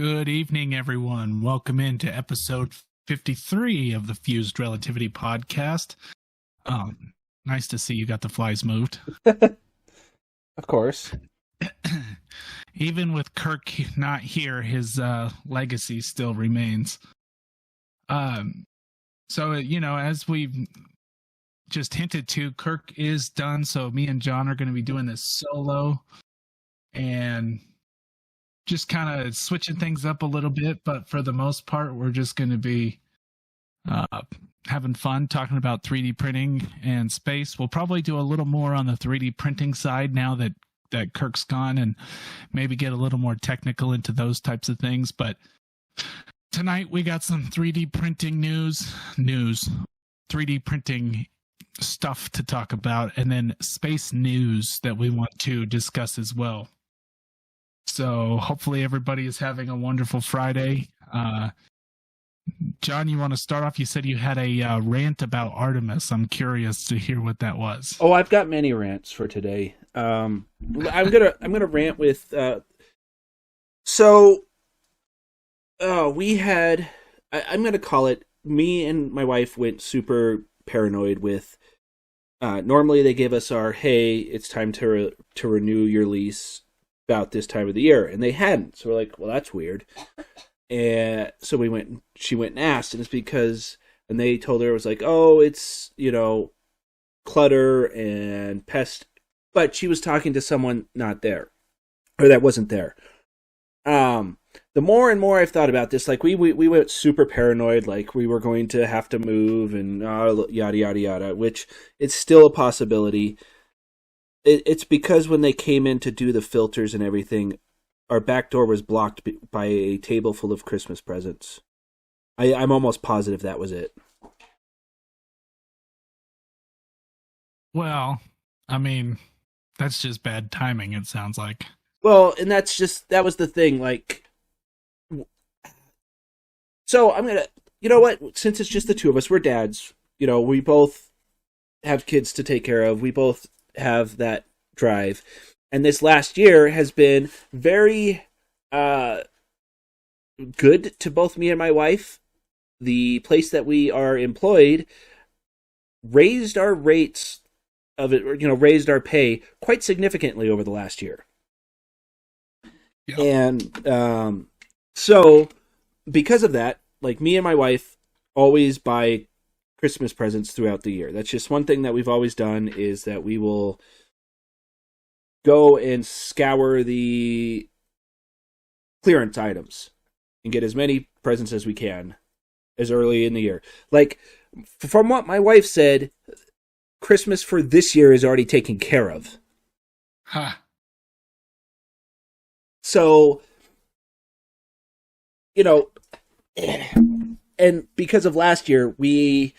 Good evening, everyone. Welcome into episode 53 of the Fuzed Relativity Podcast. Nice to see you got the flies moved. Of course. Even with Kirk not here, his legacy still remains. So, as we've just hinted to, Kirk is done, so me and John are going to be doing this solo. And just kind of switching things up a little bit, but for the most part, we're just going to be having fun talking about 3D printing and space. We'll probably do a little more on the 3D printing side now that Kirk's gone, and maybe get a little more technical into those types of things. But tonight we got some 3D printing news, 3D printing stuff to talk about, and then space news that we want to discuss as well. So hopefully everybody is having a wonderful Friday. John, you want to start off? You said you had a rant about Artemis. I'm curious to hear what that was. Oh, I've got many rants for today. I'm gonna rant with. We had. I'm gonna call it. Me and my wife went super paranoid with. Normally they give us our hey, it's time to renew your lease about this time of the year, and they hadn't. So we're like, well, that's weird. And so she went and asked, and it's because, and they told her it was like, oh, it's, clutter and pest, but she was talking to someone not there, or that wasn't there. The more and more I've thought about this, like we went super paranoid, like we were going to have to move and yada, yada, yada, which it's still a possibility. It's because when they came in to do the filters and everything, our back door was blocked by a table full of Christmas presents. I'm almost positive that was it. Well, I mean, that's just bad timing, it sounds like. Well, and that was the thing, like... So, I'm gonna... You know what? Since it's just the two of us, we're dads. We both have kids to take care of. We both have that drive, and this last year has been very good to both me and my wife. The place that we are employed raised our rates of it, raised our pay quite significantly over the last year. Yep. And so because of that, like, me and my wife always buy Christmas presents throughout the year. That's just one thing that we've always done, is that we will go and scour the clearance items and get as many presents as we can as early in the year. Like, from what my wife said, Christmas for this year is already taken care of. Huh. So, and because of last year, we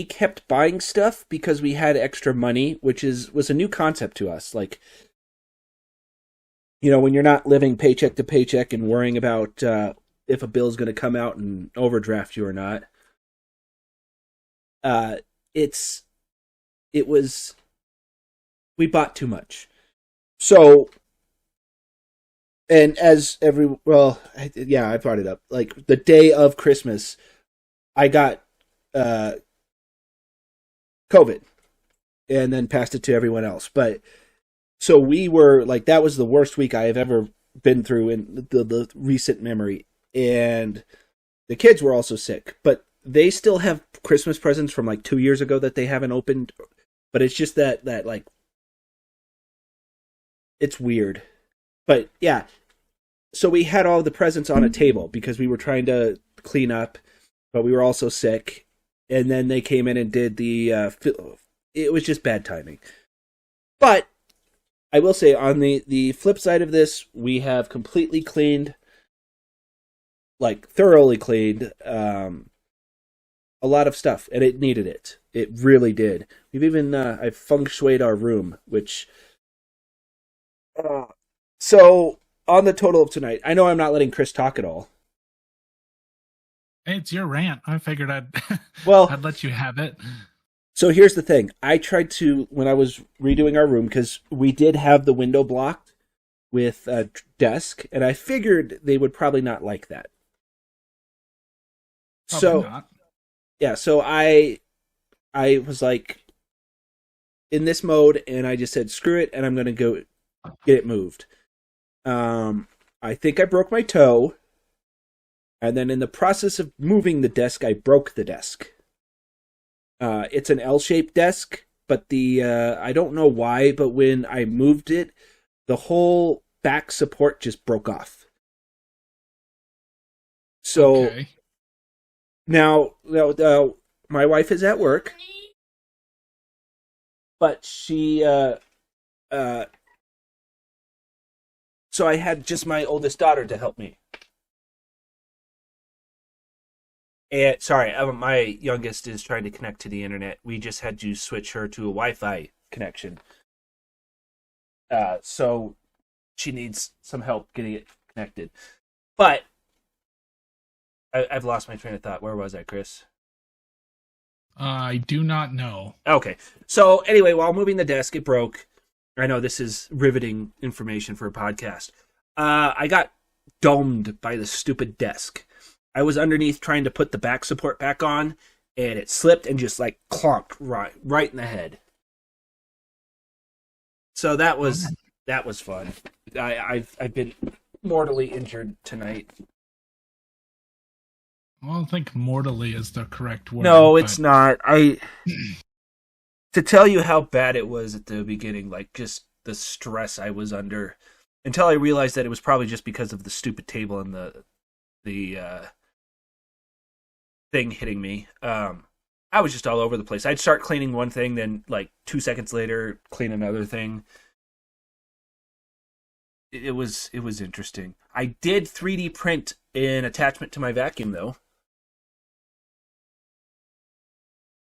kept buying stuff because we had extra money, which was a new concept to us. Like, when you're not living paycheck to paycheck and worrying about if a bill's going to come out and overdraft you or not. We bought too much. So, and I brought it up. Like, the day of Christmas, I got COVID and then passed it to everyone else. But so we were like, that was the worst week I have ever been through in the recent memory. And the kids were also sick, but they still have Christmas presents from like 2 years ago that they haven't opened. But it's just that like, it's weird. But yeah, so we had all the presents on a table because we were trying to clean up, but we were also sick. And then they came in and did it was just bad timing. But I will say, on the flip side of this, we have completely cleaned, like thoroughly cleaned, a lot of stuff, and it needed it. It really did. We've even, I've feng shuied our room, which, so on the total of tonight, I know I'm not letting Chris talk at all. Hey, it's your rant. I figured I'd let you have it. So here's the thing. I tried to, when I was redoing our room, because we did have the window blocked, with a desk, and I figured they would probably not like that. Probably not. Yeah, so I was like in this mode, and I just said screw it, and I'm gonna go get it moved. I think I broke my toe, and then in the process of moving the desk, I broke the desk. It's an L-shaped desk, but I don't know why, but when I moved it, the whole back support just broke off. So okay. now my wife is at work, but she so I had just my oldest daughter to help me. And sorry, my youngest is trying to connect to the internet. We just had to switch her to a Wi-Fi connection. So she needs some help getting it connected. But I've lost my train of thought. Where was I, Chris? I do not know. Okay. So anyway, while moving the desk, it broke. I know this is riveting information for a podcast. I got domed by the stupid desk. I was underneath trying to put the back support back on, and it slipped and just like clonked right in the head. So that was fun. I've been mortally injured tonight. I don't think mortally is the correct word. No, it's not. To tell you how bad it was at the beginning, like just the stress I was under, until I realized that it was probably just because of the stupid table and the thing hitting me. I was just all over the place. I'd start cleaning one thing, then like 2 seconds later, clean another thing. It was interesting. I did 3D print an attachment to my vacuum, though.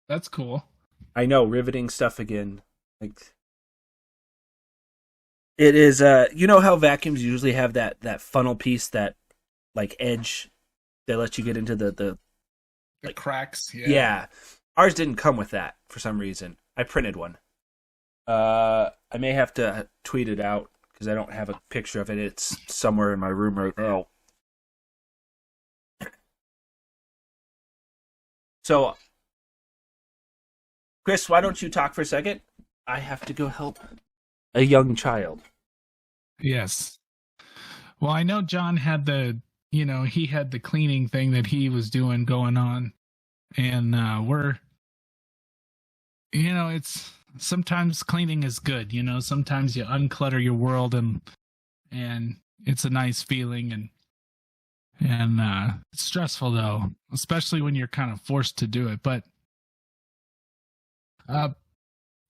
That's cool. I know, riveting stuff again. Like, it is. You know how vacuums usually have that funnel piece, that like edge that lets you get into the like cracks. Yeah. Ours didn't come with that for some reason. I printed one. I may have to tweet it out because I don't have a picture of it. It's somewhere in my room right now. So, Chris, why don't you talk for a second? I have to go help a young child. Yes. Well, I know John had he had the cleaning thing that he was doing going on. And it's sometimes cleaning is good. Sometimes you unclutter your world and it's a nice feeling. And it's stressful, though, especially when you're kind of forced to do it. But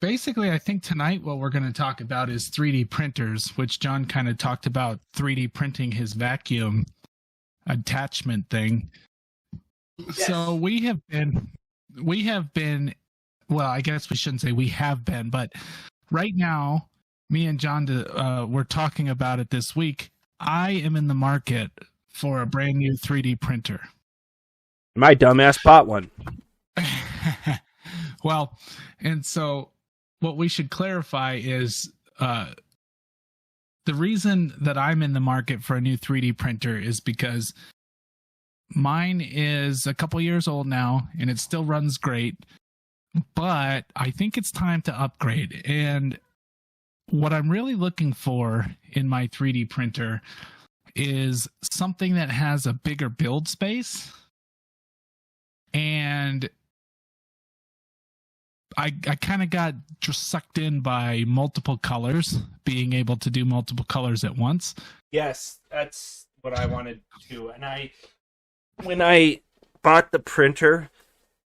basically, I think tonight what we're going to talk about is 3D printers, which John kind of talked about 3D printing his vacuum attachment thing. Yes. So we have been, well, I guess we shouldn't say we have been, but right now, me and John, we're talking about it this week. I am in the market for a brand new 3D printer. My dumbass bought one. Well, and so what we should clarify is the reason that I'm in the market for a new 3D printer is because mine is a couple years old now and it still runs great, but I think it's time to upgrade. And what I'm really looking for in my 3D printer is something that has a bigger build space. And I kind of got just sucked in by multiple colors, being able to do multiple colors at once. Yes, that's what I wanted to. And when I bought the printer,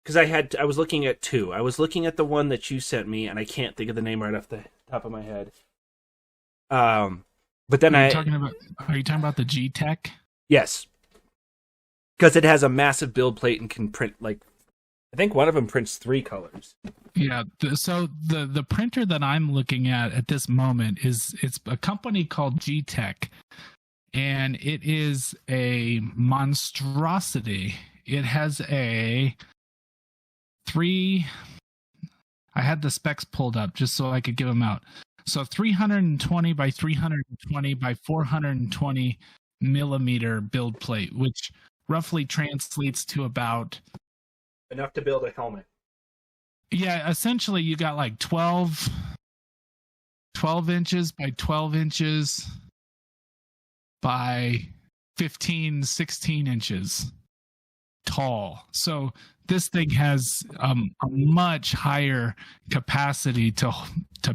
because I was looking at two. I was looking at the one that you sent me, and I can't think of the name right off the top of my head. But then are you talking about the G-Tech? Yes. Because it has a massive build plate and can print, like, I think one of them prints 3 colors. Yeah. So the printer that I'm looking at this moment it's a company called G-Tech, and it is a monstrosity. It has I had the specs pulled up just so I could give them out. So 320 by 320 by 420 millimeter build plate, which roughly translates to about enough to build a helmet. Yeah, essentially you got like 12 inches by 12 inches by 15, 16 inches tall. So this thing has a much higher capacity to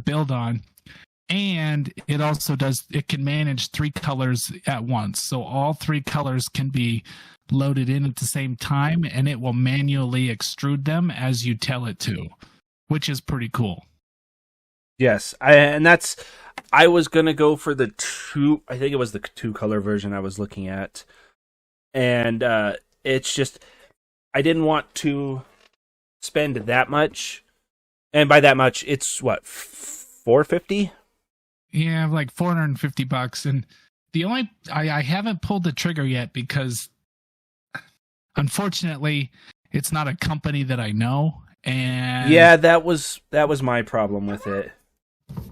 build on. And it also it can manage 3 colors at once. So all 3 colors can be loaded in at the same time, and it will manually extrude them as you tell it to, which is pretty cool. Yes, I was going to go for the 2, I think it was the 2 color version I was looking at. And it's just, I didn't want to spend that much. And by that much, it's what, $450? Yeah, like $450. And the only I haven't pulled the trigger yet because unfortunately it's not a company that I know. And yeah, that was my problem with it.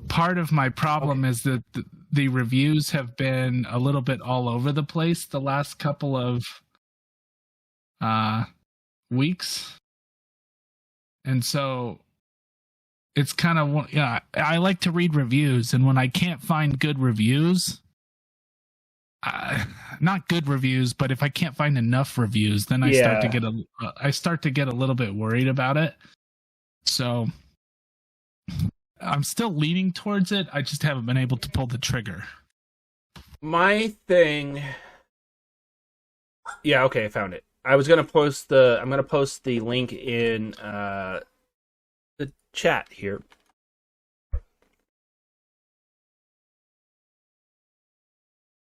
Part of my problem is that the reviews have been a little bit all over the place the last couple of weeks. And so it's kind of, I like to read reviews, and when I can't find good reviews, not good reviews, but if I can't find enough reviews, then I start to get a little bit worried about it. So I'm still leaning towards it. I just haven't been able to pull the trigger. My thing, yeah, okay, I found it. I'm gonna post the link in the chat here.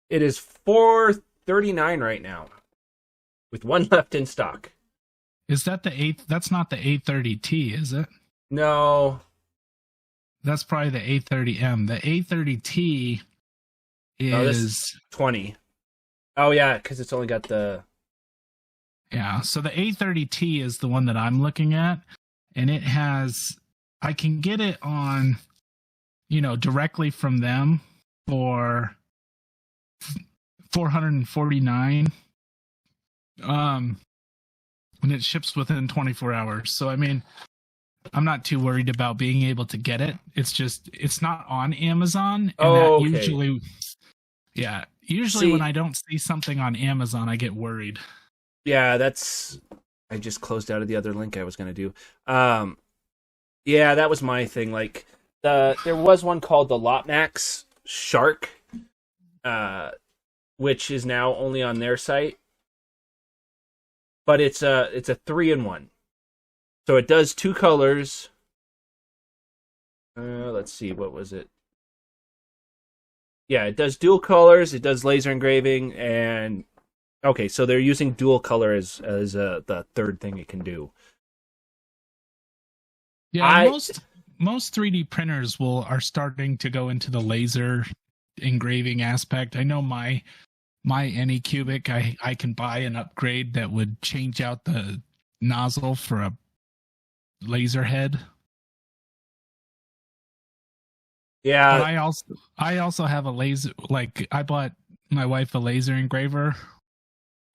It is $439 right now, with 1 left in stock. Is that that's not the A30T, is it? No. That's probably the A30M. The A30T is 20. Oh yeah, because it's only got the. Yeah, so the A30T is the one that I'm looking at, and it has. I can get it on, directly from them for $449. And it ships within 24 hours. So I mean, I'm not too worried about being able to get it. It's not on Amazon. And okay. Usually when I don't see something on Amazon, I get worried. Yeah, I just closed out of the other link I was going to do. Yeah, that was my thing. Like, there was one called the Lotmax Shark, which is now only on their site. But it's a 3-in-1. So it does 2 colors. Let's see, what was it? Yeah, it does dual colors, it does laser engraving, and okay, so they're using dual color as the third thing it can do. Yeah, most 3D printers are starting to go into the laser engraving aspect. I know my Anycubic, I can buy an upgrade that would change out the nozzle for a laser head. Yeah, but I also have a laser. Like, I bought my wife a laser engraver,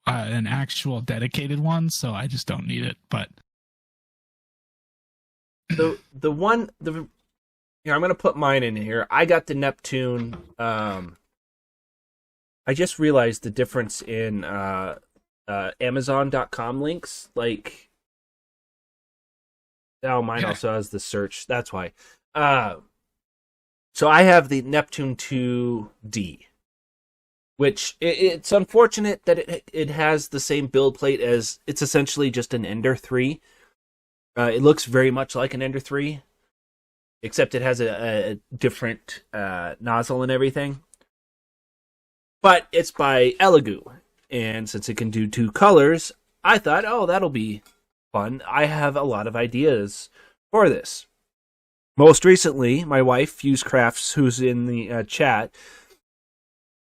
an actual dedicated one, so I just don't need it. But I'm gonna put mine in here. I got the Neptune. I just realized the difference in Amazon.com links. Like, mine also has the search. That's why. So I have the Neptune 2D, which it's unfortunate that it has the same build plate as, it's essentially just an Ender 3. It looks very much like an Ender 3, except it has a different nozzle and everything. But it's by Elegoo, and since it can do 2 colors, I thought, that'll be fun. I have a lot of ideas for this. Most recently, my wife, Fuse Crafts, who's in the chat,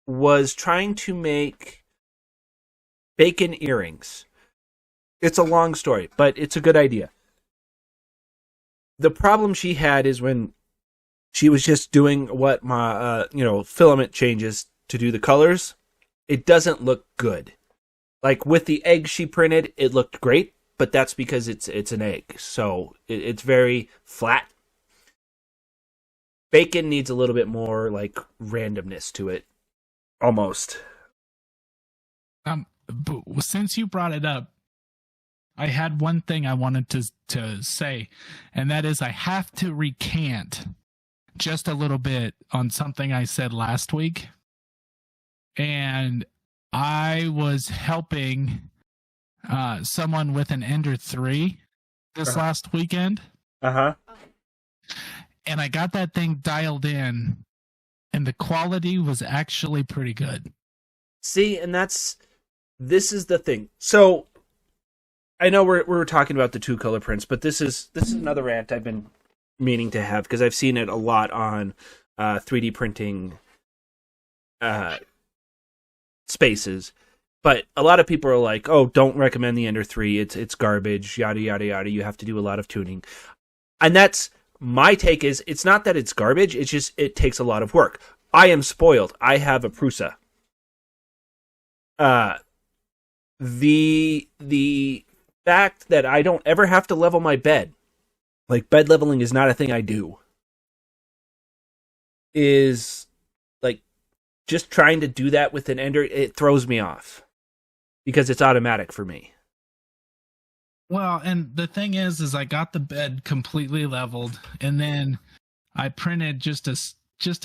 was trying to make bacon earrings. It's a long story, but it's a good idea. The problem she had is when she was just doing what my filament changes to do the colors. It doesn't look good. Like with the egg she printed, it looked great, but that's because it's an egg, so it's very flat. Bacon needs a little bit more like randomness to it, almost. Since you brought it up, I had one thing I wanted to say, and that is I have to recant just a little bit on something I said last week. And I was helping someone with an Ender 3 this last weekend. Uh-huh. And I got that thing dialed in, and the quality was actually pretty good. See, and this is the thing. So I know we're talking about the 2-color prints, but this is another rant I've been meaning to have because I've seen it a lot on 3D printing spaces. But a lot of people are like, "Oh, don't recommend the Ender 3. It's garbage. Yada yada yada. You have to do a lot of tuning." And that's my take. Is it's not that it's garbage. It's just it takes a lot of work. I am spoiled. I have a Prusa. The fact that I don't ever have to level my bed, like bed leveling is not a thing I do, is like just trying to do that with an Ender, it throws me off because it's automatic for me. Well, and the thing is I got the bed completely leveled, and then I printed just a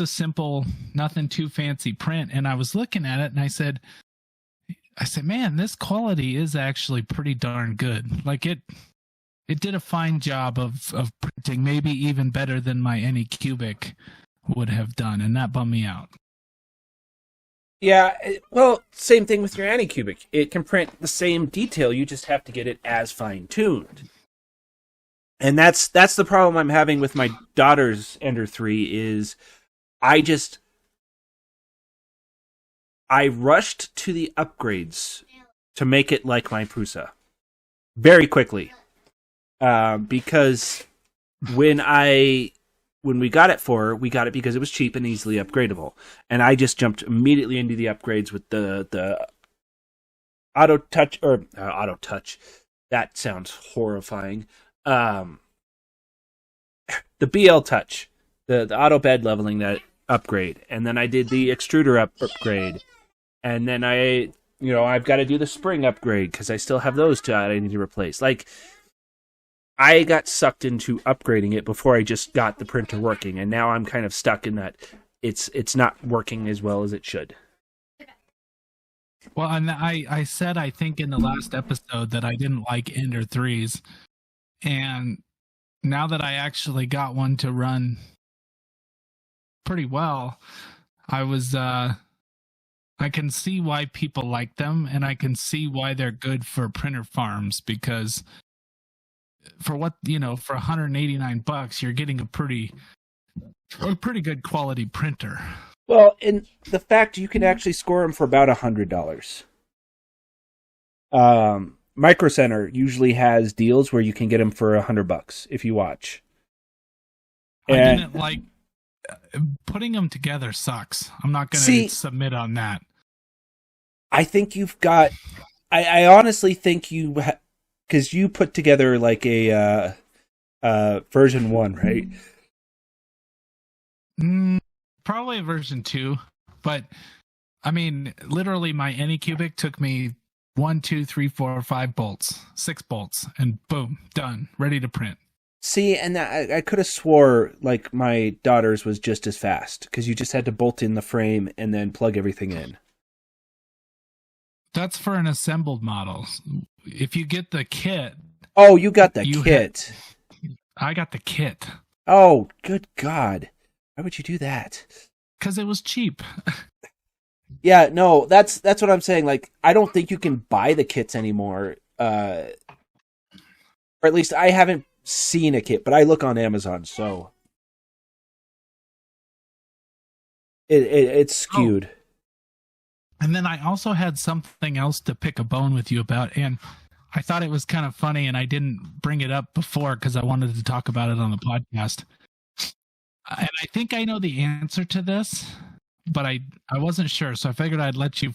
simple, nothing too fancy print, and I was looking at it and I said, man, this quality is actually pretty darn good. Like it did a fine job of printing, maybe even better than my Anycubic would have done, and that bummed me out. Yeah, well, same thing with your Anycubic. It can print the same detail, you just have to get it as fine-tuned. And that's the problem I'm having with my daughter's Ender 3 is I rushed to the upgrades to make it like my Prusa very quickly. Because when we got it we got it because it was cheap and easily upgradable. And I just jumped immediately into the upgrades with the auto touch. That sounds horrifying. The BL touch, the auto bed leveling that upgrade. And then I did the extruder upgrade. And then I've got to do the spring upgrade because I still have those two I need to replace. Like, I got sucked into upgrading it before I just got the printer working, and now I'm kind of stuck in that it's not working as well as it should. Well, and I said, I think in the last episode that I didn't like Ender 3s, and now that I actually got one to run pretty well, I can see why people like them, and I can see why they're good for printer farms, because for what, for $189, you're getting a pretty good quality printer. Well, and the fact you can actually score them for about $100. Micro Center usually has deals where you can get them for $100 if you watch. And I didn't like putting them together sucks. I'm not going to submit on that. I think you've got. I honestly think you, because you put together like a version 1, right? Probably a version 2, but I mean, literally, my Anycubic took me 1, 2, 3, 4, 5 bolts, 6 bolts, and boom, done, ready to print. See, and I could have swore like my daughter's was just as fast because you just had to bolt in the frame and then plug everything in. That's for an assembled model. If you get the kit... Oh, you got the kit. I got the kit. Oh, good God. Why would you do that? Because it was cheap. Yeah, no, that's what I'm saying. Like, I don't think you can buy the kits anymore. Or at least I haven't seen a kit, but I look on Amazon, so... It's skewed. Oh. And then I also had something else to pick a bone with you about, and I thought it was kind of funny, and I didn't bring it up before because I wanted to talk about it on the podcast. and I think I know the answer to this, but I wasn't sure, so I figured I'd let you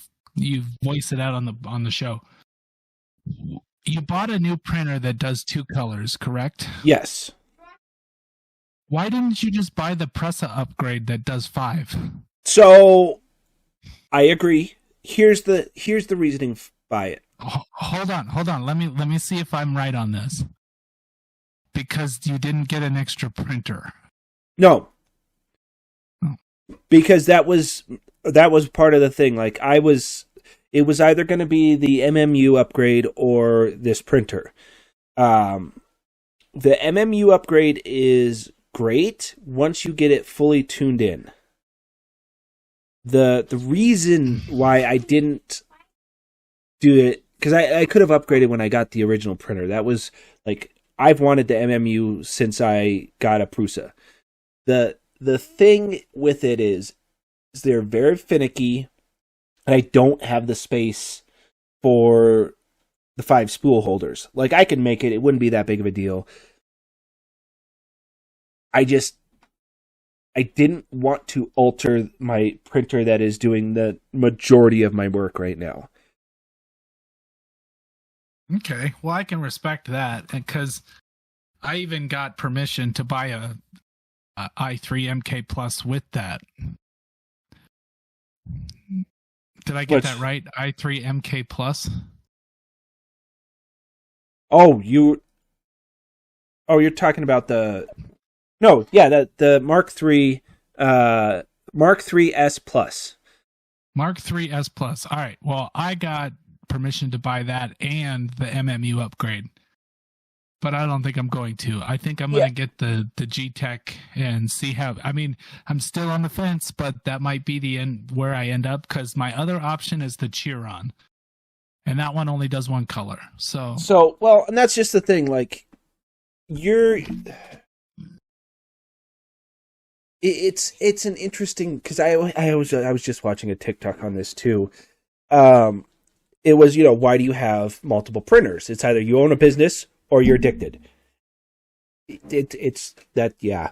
voice it out on the show. You bought a new printer that does 2 colors, correct? Yes. Why didn't you just buy the Pressa upgrade that does 5? So, I agree. Here's the reasoning by it. Hold on. Let me see if I'm right on this. Because you didn't get an extra printer. No. Because that was part of the thing. Like it was either going to be the MMU upgrade or this printer. The MMU upgrade is great once you get it fully tuned in. The reason why I didn't do it, because I could have upgraded when I got the original printer. That was like, I've wanted the MMU since I got a Prusa. The thing with it is they're very finicky, and I don't have the space for the 5 spool holders. Like, I can make it. It wouldn't be that big of a deal. I didn't want to alter my printer that is doing the majority of my work right now. Okay, well, I can respect that, because I even got permission to buy a i3 MK Plus with that. Did I get that right? i3 MK Plus? Oh, you're talking about the... No, yeah, the Mark III S Plus. Mark III S Plus. All right. Well, I got permission to buy that and the MMU upgrade, but I don't think I'm going to. I think I'm going to get the G-Tech and see how. I mean, I'm still on the fence, but that might be the end where I end up, because my other option is the Chiron, and that one only does 1 color. So well, and that's just the thing. Like, It's an interesting, because I was just watching a TikTok on this too. It was, why do you have multiple printers? It's either you own a business or you're addicted. It's that, yeah.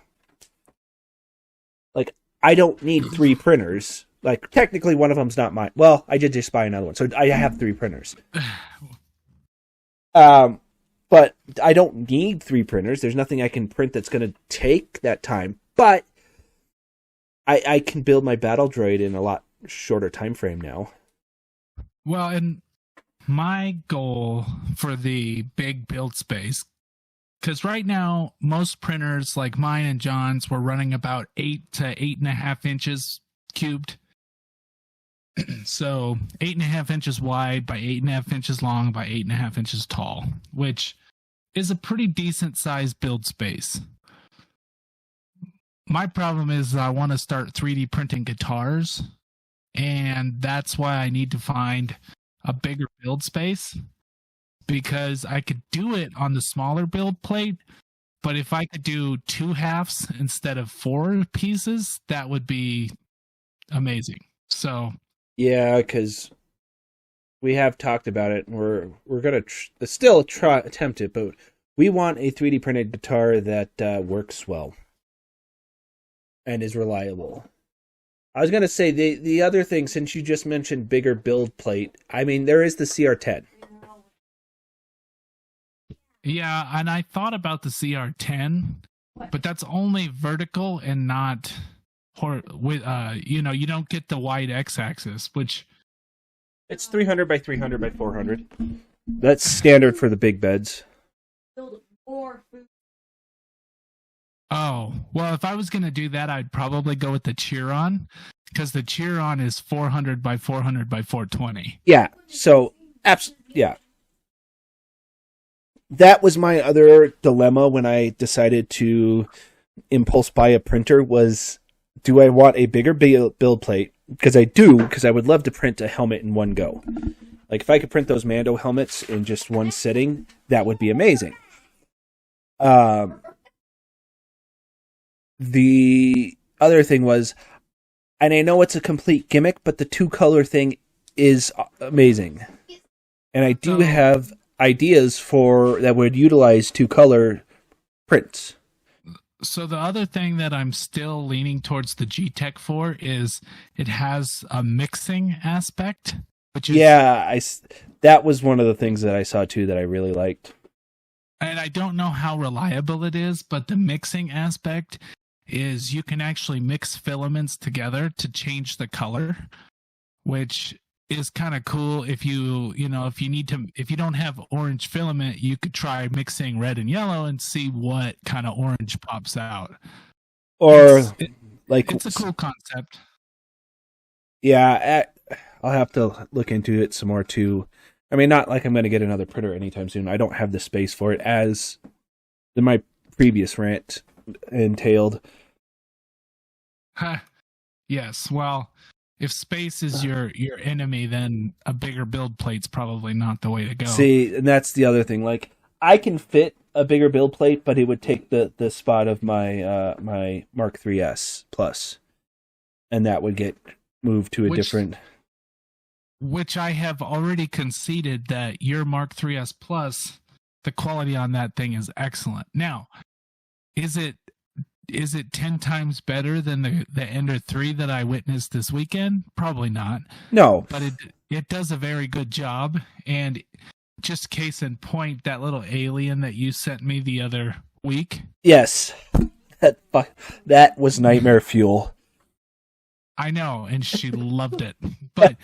Like, I don't need 3 printers. Like, technically one of them's not mine. Well, I did just buy another one, so I have 3 printers. But I don't need 3 printers. There's nothing I can print that's going to take that time. But I can build my battle droid in a lot shorter time frame now. Well, and my goal for the big build space, because right now most printers like mine and John's were running about 8 to 8.5 inches cubed. So 8.5 inches wide by 8.5 inches long by 8.5 inches tall, which is a pretty decent sized build space. My problem is I want to start 3D printing guitars, and that's why I need to find a bigger build space, because I could do it on the smaller build plate, but if I could do 2 halves instead of 4 pieces, that would be amazing. So yeah, because we have talked about it, and we're gonna still attempt it, but we want a 3D printed guitar that works well and is reliable. I was going to say, the other thing, since you just mentioned bigger build plate, I mean, there is the CR10. Yeah, and I thought about the CR10, but that's only vertical and not with you don't get the wide x-axis, which it's 300 by 300 by 400. That's standard for the big beds. Oh, well, if I was going to do that, I'd probably go with the Chiron, because the Chiron is 400 by 400 by 420. Yeah, so, yeah. That was my other dilemma when I decided to impulse buy a printer, was, do I want a bigger build plate? Because I do, because I would love to print a helmet in one go. Like, if I could print those Mando helmets in just one sitting, that would be amazing. The other thing was, and I know it's a complete gimmick, but the 2-color thing is amazing. And I do have ideas that would utilize 2-color prints. So the other thing that I'm still leaning towards the G-Tech for is it has a mixing aspect, which is that was one of the things that I saw too that I really liked. And I don't know how reliable it is, but the mixing aspect is you can actually mix filaments together to change the color, which is kind of cool. If you don't have orange filament, you could try mixing red and yellow and see what kind of orange pops out. Or it's a cool concept. Yeah, I'll have to look into it some more too. I mean, not like I'm going to get another printer anytime soon. I don't have the space for it, as my previous rant entailed. Yes, well, if space is your enemy, then a bigger build plate's probably not the way to go. See, and that's the other thing. Like, I can fit a bigger build plate, but it would take the spot of my my Mark 3S Plus, and that would get moved to a different. Which I have already conceded that your Mark 3S Plus, the quality on that thing is excellent. Now, is it 10 times better than the Ender 3 that I witnessed this weekend? Probably not. No. But it does a very good job. And just case in point, that little alien that you sent me the other week. Yes. That was nightmare fuel. I know, and she loved it. But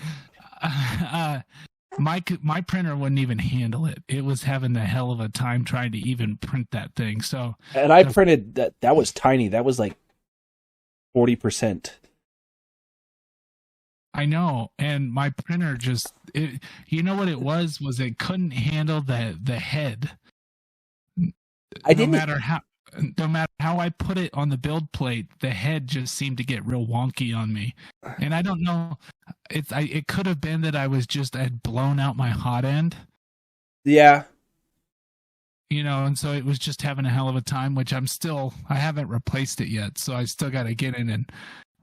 my printer wouldn't even handle it. It was having the hell of a time trying to even print that thing. So, and I printed that was tiny. That was like 40%. I know, and my printer just you know what it was it couldn't handle the head. No matter how I put it on the build plate, the head just seemed to get real wonky on me. And I don't know, it could have been that I had blown out my hot end. Yeah. And so it was just having a hell of a time, which I haven't replaced it yet. So I still got to get in and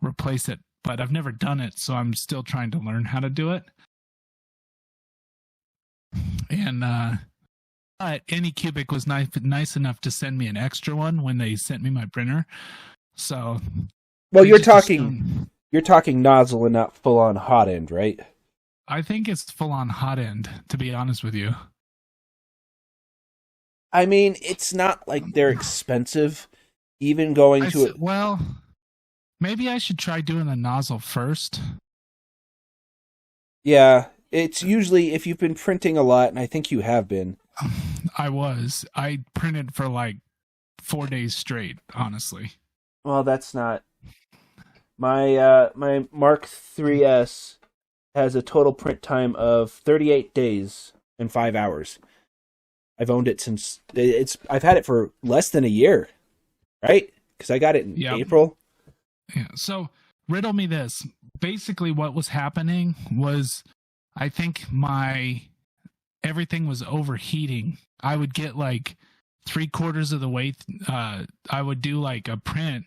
replace it, but I've never done it. So I'm still trying to learn how to do it. And, but Anycubic was nice enough to send me an extra one when they sent me my printer. So, well, you're talking nozzle and not full on hot end, right? I think it's full on hot end, to be honest with you. I mean, it's not like they're expensive. Even going to it. Well, maybe I should try doing the nozzle first. Yeah, it's usually if you've been printing a lot, and I think you have been. I printed for like 4 days straight, honestly. Well, that's not my Mark 3S has a total print time of 38 days and 5 hours. I've owned it since I've had it for less than a year, right? Because I got it in April. Yeah. So riddle me this. Basically, what was happening was, I think everything was overheating. I would get like 3/4 of the way. I would do like a print,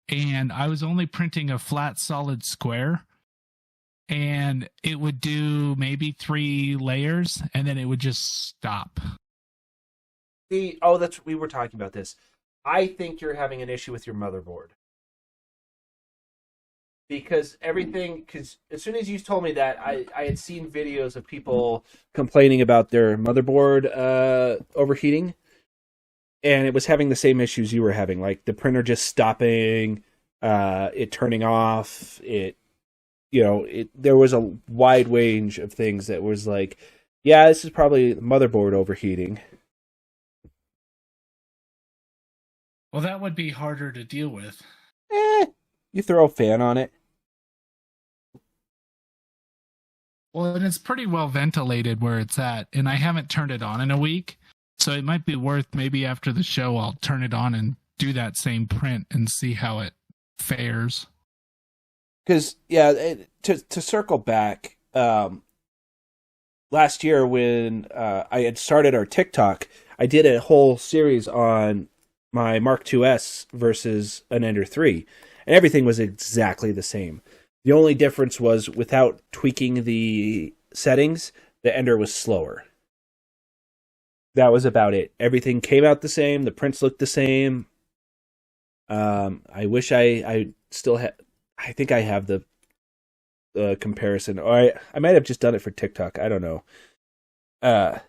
and I was only printing a flat solid square, and it would do maybe 3 layers, and then it would just stop. We were talking about this. I think you're having an issue with your motherboard. Because as soon as you told me that, I had seen videos of people complaining about their motherboard overheating, and it was having the same issues you were having, like the printer just stopping, it turning off, there was a wide range of things that was like, yeah, this is probably motherboard overheating. Well, that would be harder to deal with. You throw a fan on it. Well, and it's pretty well ventilated where it's at, and I haven't turned it on in a week, so it might be worth maybe after the show I'll turn it on and do that same print and see how it fares. Because, to circle back, last year when I had started our TikTok, I did a whole series on my Mark IIs versus an Ender 3, and everything was exactly the same. The only difference was, without tweaking the settings, the Ender was slower. That was about it. Everything came out the same. The prints looked the same. I wish I still had. I think I have the comparison, or I might have just done it for TikTok. I don't know.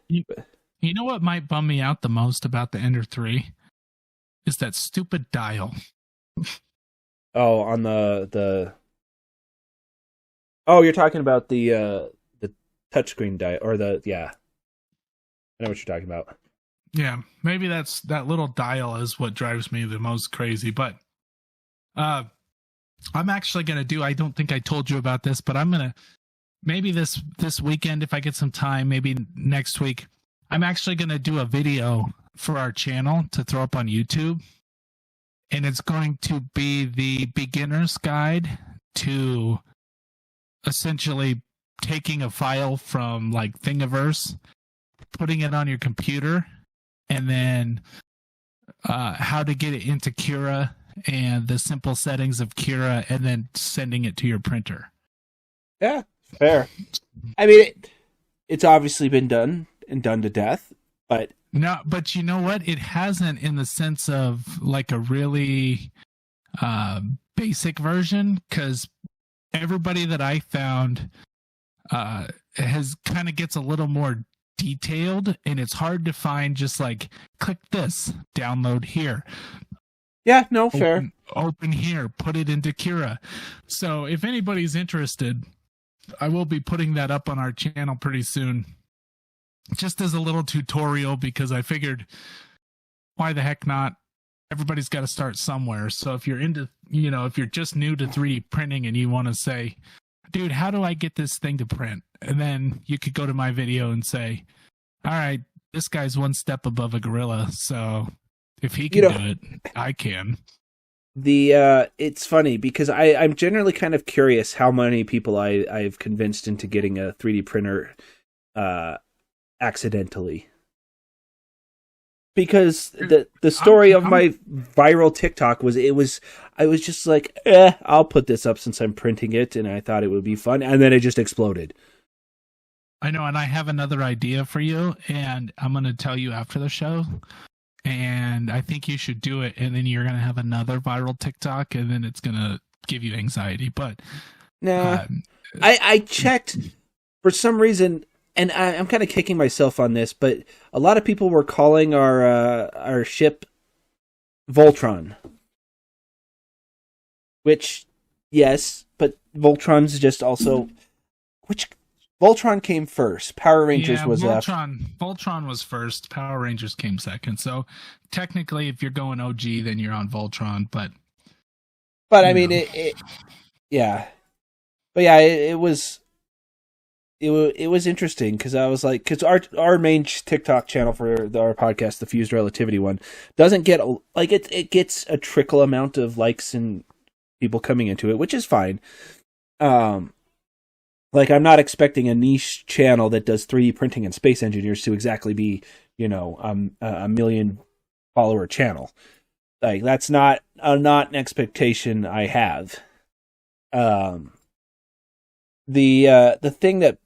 You know what might bum me out the most about the Ender 3 is that stupid dial. Oh, on the. Oh, you're talking about the touchscreen dial, or yeah. I know what you're talking about. Yeah, maybe that little dial is what drives me the most crazy. But I'm actually going to do, I don't think I told you about this, but I'm going to, maybe this weekend, if I get some time, maybe next week, I'm actually going to do a video for our channel to throw up on YouTube. And it's going to be the beginner's guide to essentially taking a file from like Thingiverse, putting it on your computer, and then how to get it into Cura and the simple settings of Cura, and then sending it to your printer. Yeah, fair. I mean, it's obviously been done and done to death, but no. But you know what? It hasn't, in the sense of like a really basic version, because everybody that I found has kind of gets a little more detailed, and it's hard to find just like click this, download here. Yeah, no, fair. Open here, put it into Cura. So if anybody's interested, I will be putting that up on our channel pretty soon, just as a little tutorial, because I figured, why the heck not? Everybody's got to start somewhere. So if you're into, if you're just new to 3D printing and you want to say, dude, how do I get this thing to print? And then you could go to my video and say, all right, this guy's one step above a gorilla. So if he can do it, I can. It's funny because I'm generally kind of curious how many people I've convinced into getting a 3D printer accidentally. Because the story of my viral TikTok I was just like, I'll put this up since I'm printing it, and I thought it would be fun, and then it just exploded. I know, and I have another idea for you, and I'm going to tell you after the show, and I think you should do it, and then you're going to have another viral TikTok, and then it's going to give you anxiety. But no, I checked for some reason. And I'm kind of kicking myself on this, but a lot of people were calling our ship Voltron. Which, yes, but Voltron's just also... Which Voltron came first. Power Rangers was Voltron was first. Power Rangers came second. So technically, if you're going OG, then you're on Voltron. But I mean, yeah. But yeah, it was... It was interesting because I was like, because our main TikTok channel for our podcast, the Fuzed Relativity one, doesn't get like it gets a trickle amount of likes and people coming into it, which is fine. Like I'm not expecting a niche channel that does 3D printing and space engineers to exactly be, a million follower channel. Like that's not an expectation I have. The thing that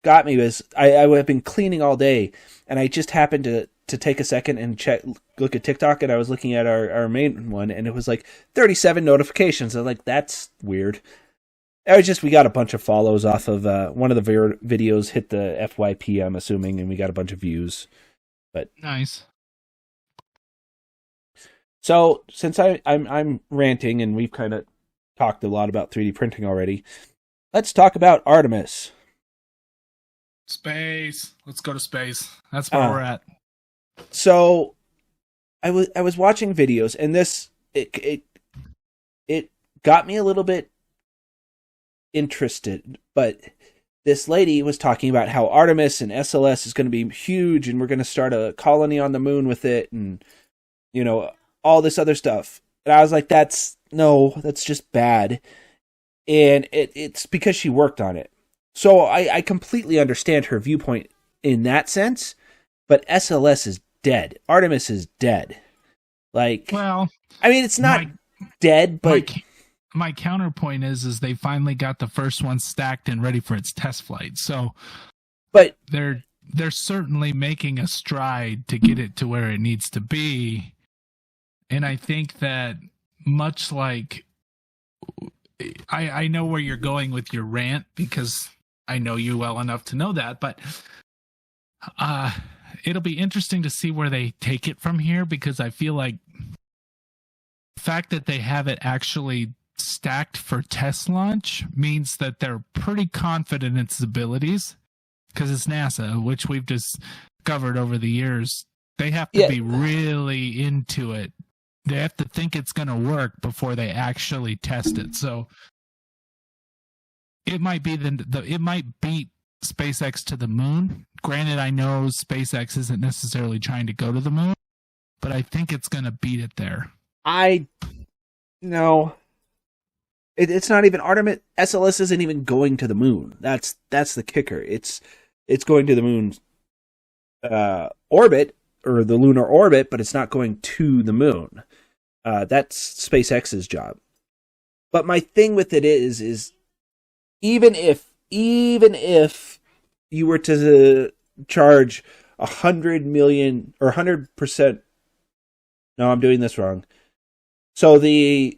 got me was I have been cleaning all day, and I just happened to take a second and look at TikTok, and I was looking at our main one, and it was like 37 notifications. I was like, that's weird. It was just we got a bunch of follows off of one of the videos hit the FYP, I'm assuming, and we got a bunch of views. But nice. So since I'm ranting, and we've kind of talked a lot about 3D printing already, let's talk about Artemis. Space. Let's go to space. That's where we're at. So, I was watching videos, and this it got me a little bit interested. But this lady was talking about how Artemis and SLS is going to be huge, and we're going to start a colony on the moon with it, and all this other stuff. And I was like, that's just bad. And it's because she worked on it. So I completely understand her viewpoint in that sense, but SLS is dead. Artemis is dead. Like, well, I mean, it's not dead, but my counterpoint is they finally got the first one stacked and ready for its test flight. So, but they're certainly making a stride to get it to where it needs to be. And I think that much like I know where you're going with your rant because I know you well enough to know that, but it'll be interesting to see where they take it from here, because I feel like the fact that they have it actually stacked for test launch means that they're pretty confident in its abilities, because it's NASA, which we've discovered over the years. They have to be really into it. They have to think it's going to work before they actually test it. So it might be it might beat SpaceX to the moon. Granted, I know SpaceX isn't necessarily trying to go to the moon, but I think it's going to beat it there. No. It's not even Artemis. SLS isn't even going to the moon. That's the kicker. It's going to the moon's orbit, or the lunar orbit, but it's not going to the moon. That's SpaceX's job. But my thing with it is even if you were to charge 100 million or 100%, no, I'm doing this wrong. So the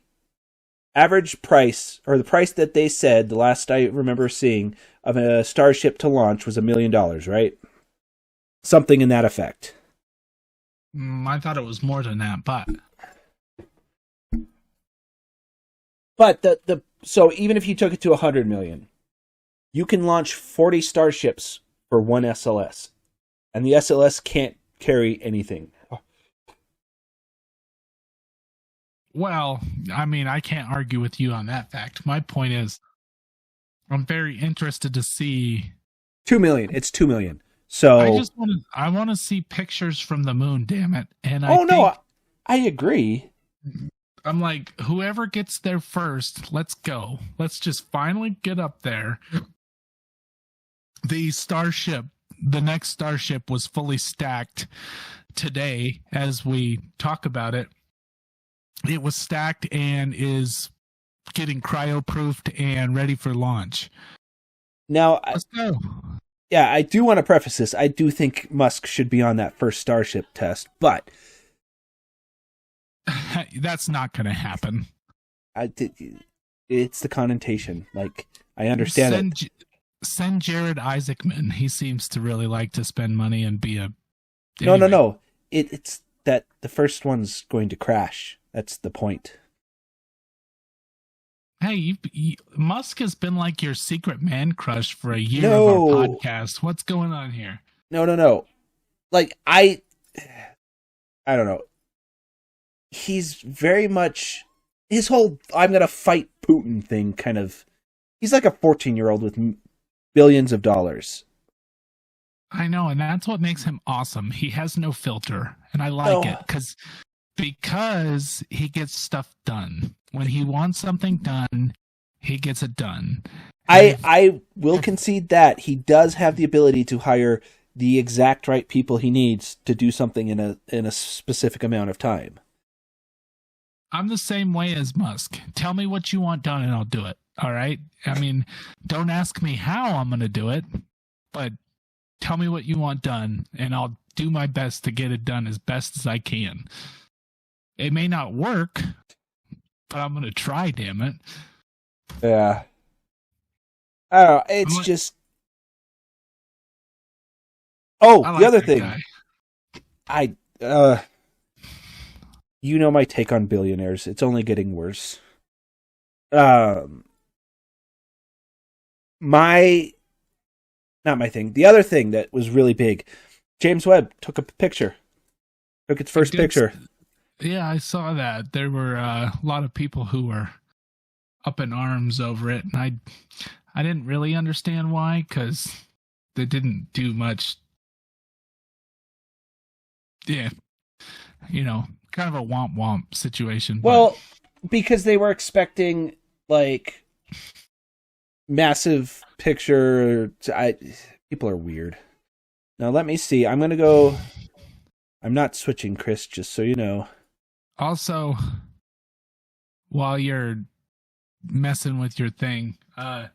average price, or the price that they said, the last I remember seeing, of a Starship to launch was $1 million, right? Something in that effect. I thought it was more than that, but so even if you took it to 100 million, you can launch 40 Starships for one SLS, and the SLS can't carry anything. Well, I mean, I can't argue with you on that fact. My point is, I'm very interested to see 2 million. It's 2 million. So I want to see pictures from the moon. Damn it! And I agree. I'm like, whoever gets there first, let's go. Let's just finally get up there. The next Starship was fully stacked today as we talk about it. It was stacked and is getting cryo-proofed and ready for launch. Now, let's go. Yeah, I do want to preface this. I do think Musk should be on that first Starship test, but that's not going to happen. It's the connotation. Like, I understand it. Send Jared Isaacman. He seems to really like to spend money and be a... No. It's that the first one's going to crash. That's the point. Hey, Musk has been like your secret man crush for a year of our podcast. What's going on here? No. Like, I don't know. He's very much... His whole I'm going to fight Putin thing kind of... He's like a 14-year-old with billions of dollars. I know, and that's what makes him awesome. He has no filter, and I like it because he gets stuff done. When he wants something done, he gets it done. I will concede that he does have the ability to hire the exact right people he needs to do something in a specific amount of time. I'm the same way as Musk. Tell me what you want done and I'll do it. All right? I mean, don't ask me how I'm going to do it, but tell me what you want done and I'll do my best to get it done as best as I can. It may not work, but I'm going to try, damn it. Yeah. I don't know. It's just... Oh, the other thing. You know my take on billionaires. It's only getting worse. Not my thing. The other thing that was really big, James Webb took a picture. Took its first picture. Yeah, I saw that. There were a lot of people who were up in arms over it, and I didn't really understand why, because they didn't do much. Yeah, kind of a womp situation. Well, because they were expecting like massive picture. People are weird. Now let me see. I'm gonna go. I'm not switching, Chris. Just so you know. Also, while you're messing with your thing, the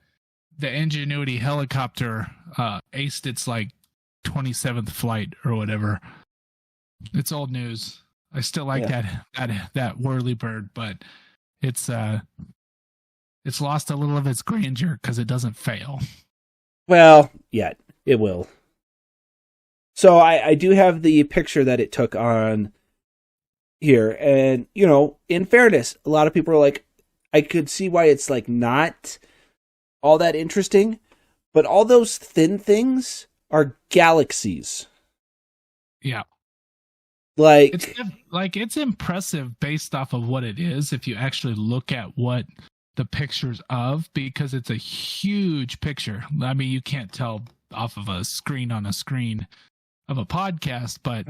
Ingenuity helicopter aced its 27th flight or whatever. It's old news. I still like that whirlybird, but it's lost a little of its grandeur because it doesn't fail. Well, yet it will. So I do have the picture that it took on here, and in fairness, a lot of people are like, I could see why it's like not all that interesting, but all those thin things are galaxies. Yeah. It's impressive based off of what it is if you actually look at what the picture's of, because it's a huge picture. I mean, you can't tell off of a screen on a screen of a podcast, but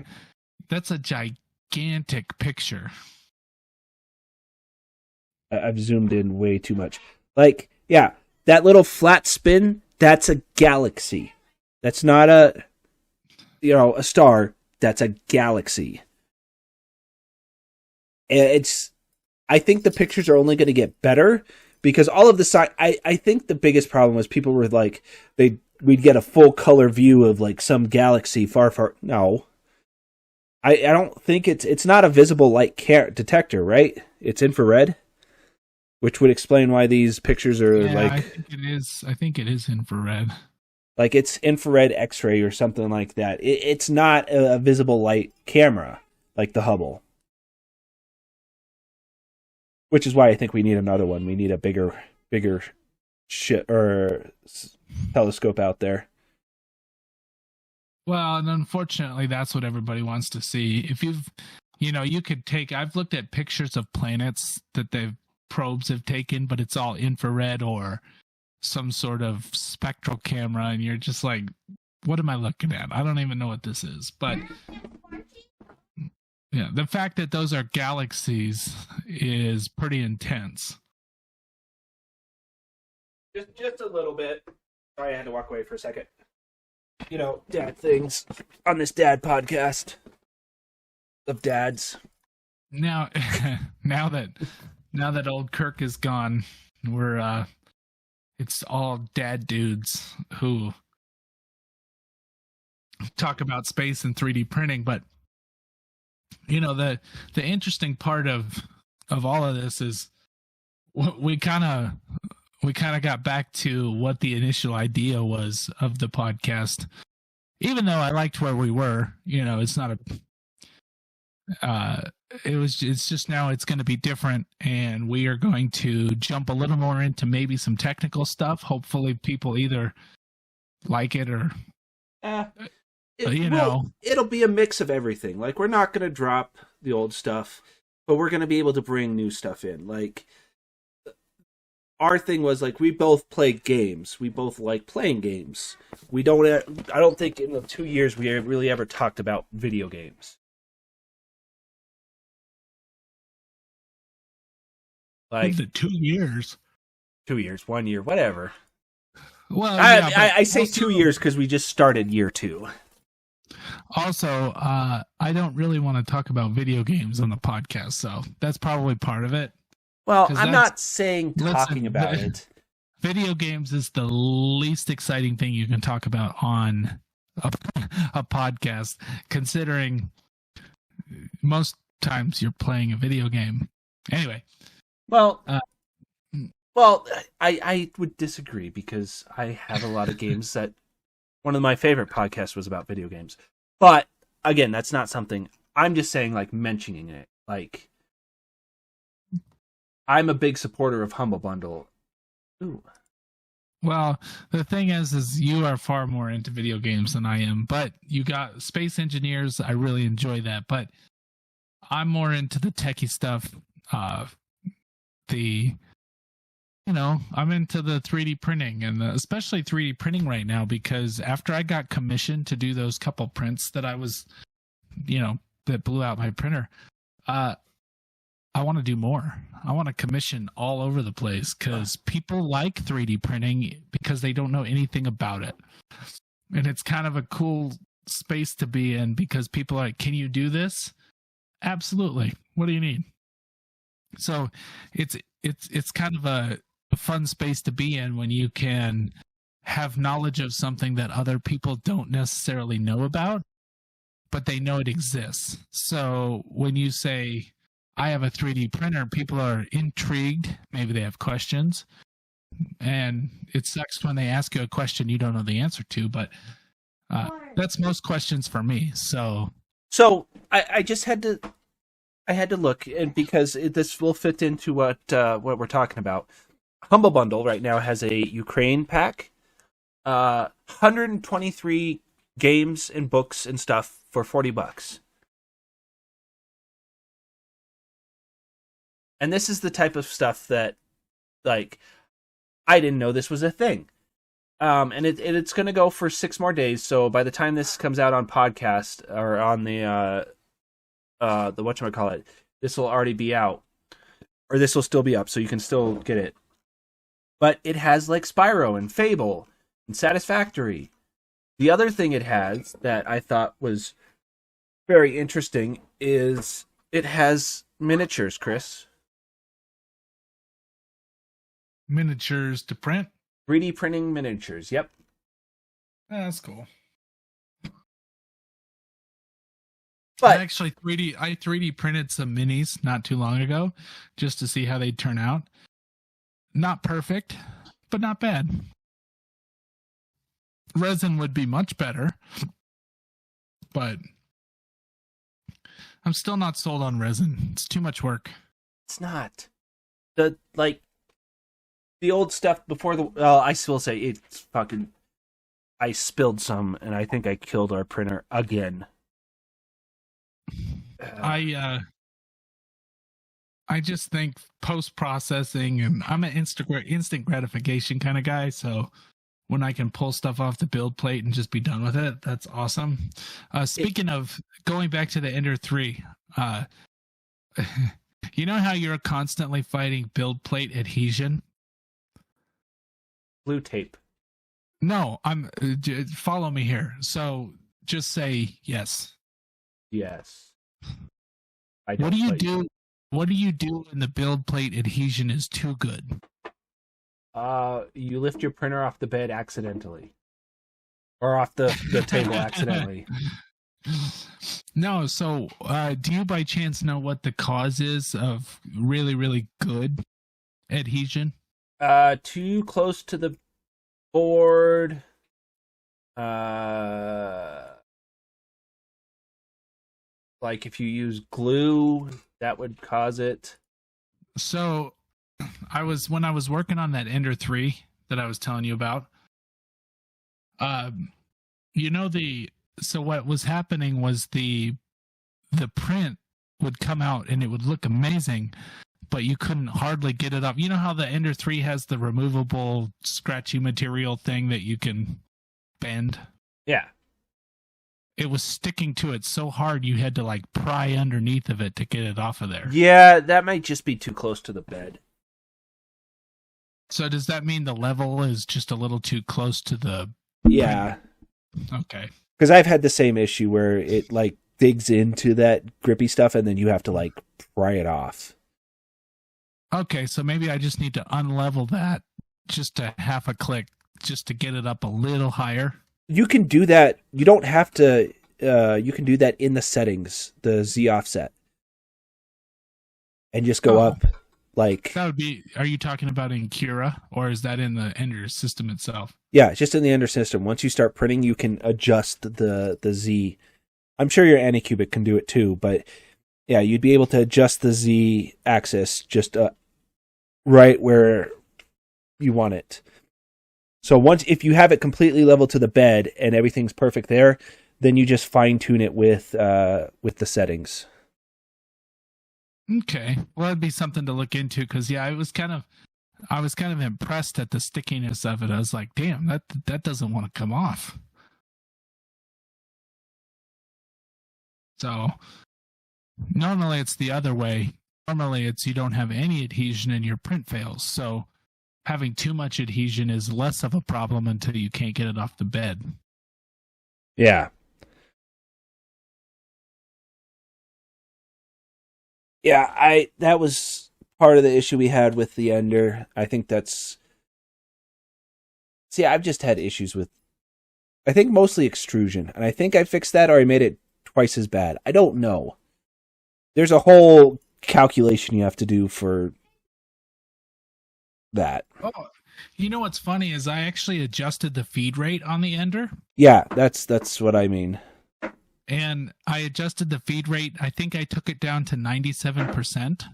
that's a gigantic picture. I've zoomed in way too much. That little flat spin, that's a galaxy. That's not a star. That's a galaxy. I think the pictures are only going to get better because all of the I think the biggest problem was people were like, we'd get a full color view of like some galaxy far. No, I don't think it's not a visible light detector, right? It's infrared. Which would explain why these pictures are I think it is. I think it is infrared. Like it's infrared X-ray or something like that. It's not a visible light camera like the Hubble. Which is why I think we need another one. We need a bigger telescope out there. Well, and unfortunately, that's what everybody wants to see. If you could take. I've looked at pictures of planets that probes have taken, but it's all infrared or some sort of spectral camera, and you're just like, what am I looking at? I don't even know what this is. But yeah, the fact that those are galaxies is pretty intense. Just a little bit. Sorry, I had to walk away for a second. Dad things on this dad podcast of dads. Now that old Kirk is gone, it's all dad dudes who talk about space and 3D printing. But the interesting part of all of this is we kind of got back to what the initial idea was of the podcast. Even though I liked where we were, it's not it's just now it's going to be different, and we are going to jump a little more into maybe some technical stuff. Hopefully people either like it or it'll be a mix of everything. Like, we're not going to drop the old stuff, but we're going to be able to bring new stuff in. Like, our thing was, like, we both play games. We both like playing games. I don't think in the 2 years we really ever talked about video games. Like the 2 years. 2 years, 1 year, whatever. Well, I say also, 2 years because we just started year 2. Also, I don't really want to talk about video games on the podcast, so that's probably part of it. Well, I'm not saying talking about it. Video games is the least exciting thing you can talk about on a podcast, considering most times you're playing a video game. Anyway. Well, I would disagree because I have a lot of games that one of my favorite podcasts was about video games. But again, that's not something I'm just saying, like, mentioning it. Like, I'm a big supporter of Humble Bundle. Ooh. Well, the thing is you are far more into video games than I am, but you got Space Engineers. I really enjoy that, but I'm more into the techie stuff. I'm into the 3D printing, and especially 3D printing right now, because after I got commissioned to do those couple prints that I was, that blew out my printer, I want to do more. I want to commission all over the place because people like 3D printing because they don't know anything about it. And it's kind of a cool space to be in because people are like, can you do this? Absolutely. What do you need? So it's kind of a fun space to be in when you can have knowledge of something that other people don't necessarily know about. but they know it exists. So when you say, I have a 3D printer, people are intrigued. Maybe they have questions. And it sucks when they ask you a question you don't know the answer to, but that's most questions for me. So I just had to look, and because this will fit into what we're talking about. Humble Bundle right now has a Ukraine pack, 123 games and books and stuff for $40. And this is the type of stuff that, like, I didn't know this was a thing. And it's going to go for 6 more days. So by the time this comes out on podcast or on the whatchamacallit, this will already be out, or this will still be up, so you can still get it. But it has like Spyro and Fable and Satisfactory. The other thing it has that I thought was very interesting is it has miniatures, Chris. Miniatures to print? 3D printing miniatures, yep. That's cool. But I 3D printed some minis not too long ago just to see how they'd turn out. Not perfect, but not bad. Resin would be much better, but I'm still not sold on resin. It's too much work. it's not. The old stuff before I will say it's fucking. I spilled some, and I think I killed our printer again. I just think post-processing, and I'm an instant gratification kind of guy, so when I can pull stuff off the build plate and just be done with it, that's awesome. Speaking of going back to the Ender 3, you know how you're constantly fighting build plate adhesion? Blue tape. No, follow me here. So just say yes. Yes. What do you do? What do you do when the build plate adhesion is too good? You lift your printer off the bed accidentally, or off the table accidentally. No. So, do you by chance know what the cause is of really, really good adhesion? Too close to the board. Like if you use glue, that would cause it. So, when I was working on that Ender 3 that I was telling you about, so what was happening was the print would come out and it would look amazing, but you couldn't hardly get it off. You know how the Ender 3 has the removable scratchy material thing that you can bend? Yeah. It was sticking to it so hard you had to like pry underneath of it to get it off of there. Yeah, that might just be too close to the bed. So does that mean the level is just a little too close to the... Yeah. Okay. Because I've had the same issue where it like digs into that grippy stuff and then you have to like pry it off. Okay, so maybe I just need to unlevel that just a half a click just to get it up a little higher. You can do that. You don't have to. You can do that in the settings, the Z offset, and just go up. Like that would be. Are you talking about in Cura, or is that in the Ender system itself? Yeah, just in the Ender system. Once you start printing, you can adjust the Z. I'm sure your Anycubic can do it too, but yeah, you'd be able to adjust the Z axis just right where you want it. So if you have it completely level to the bed and everything's perfect there, then you just fine tune it with the settings. Okay, well, it'd be something to look into because I was kind of impressed at the stickiness of it. I was like, damn, that doesn't want to come off. So normally it's the other way. Normally it's you don't have any adhesion and your print fails. So having too much adhesion is less of a problem until you can't get it off the bed. Yeah. Yeah, that was part of the issue we had with the Ender. I think that's... See, I've just had issues with, I think mostly extrusion. And I think I fixed that, or I made it twice as bad. I don't know. There's a whole calculation you have to do for that. Oh, you know what's funny is I actually adjusted the feed rate on the Ender. Yeah, that's what I mean. And I adjusted the feed rate. I think I took it down to 97%.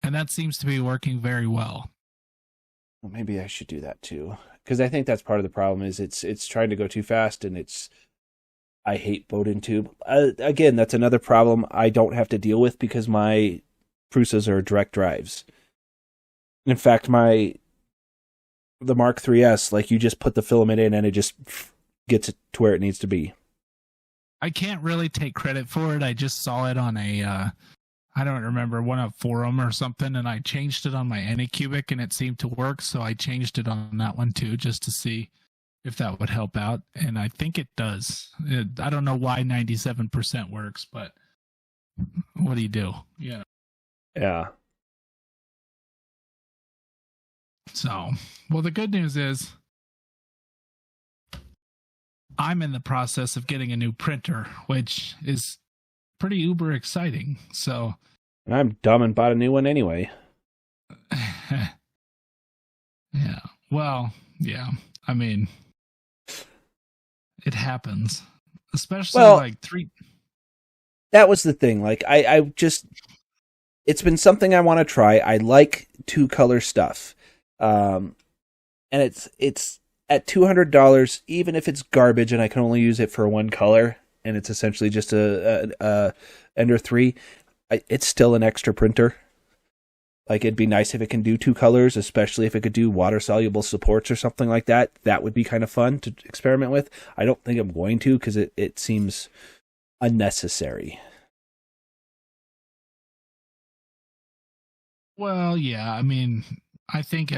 And that seems to be working very well. Well, maybe I should do that too. Because I think that's part of the problem is it's trying to go too fast, and I hate Bowden tube. Again, that's another problem I don't have to deal with because my Prusas are direct drives. In fact, the Mark 3S, like you just put the filament in and it just gets it to where it needs to be. I can't really take credit for it. I just saw it on I don't remember, a forum or something, and I changed it on my Anycubic and it seemed to work, so I changed it on that one too, just to see if that would help out, and I think it does. I don't know why 97% works, but what do you do? Yeah. Yeah. So, well, the good news is I'm in the process of getting a new printer, which is pretty uber exciting. So, and I'm dumb and bought a new one anyway. Yeah. Well, yeah. I mean, it happens, especially That was the thing. Like, I just, it's been something I want to try. I like 2-color stuff. And it's at $200, even if it's garbage and I can only use it for 1 color, and it's essentially just a Ender 3, it's still an extra printer. Like, it'd be nice if it can do 2 colors, especially if it could do water-soluble supports or something like that. That would be kind of fun to experiment with. I don't think I'm going to because it seems unnecessary. Well, yeah. I mean, I think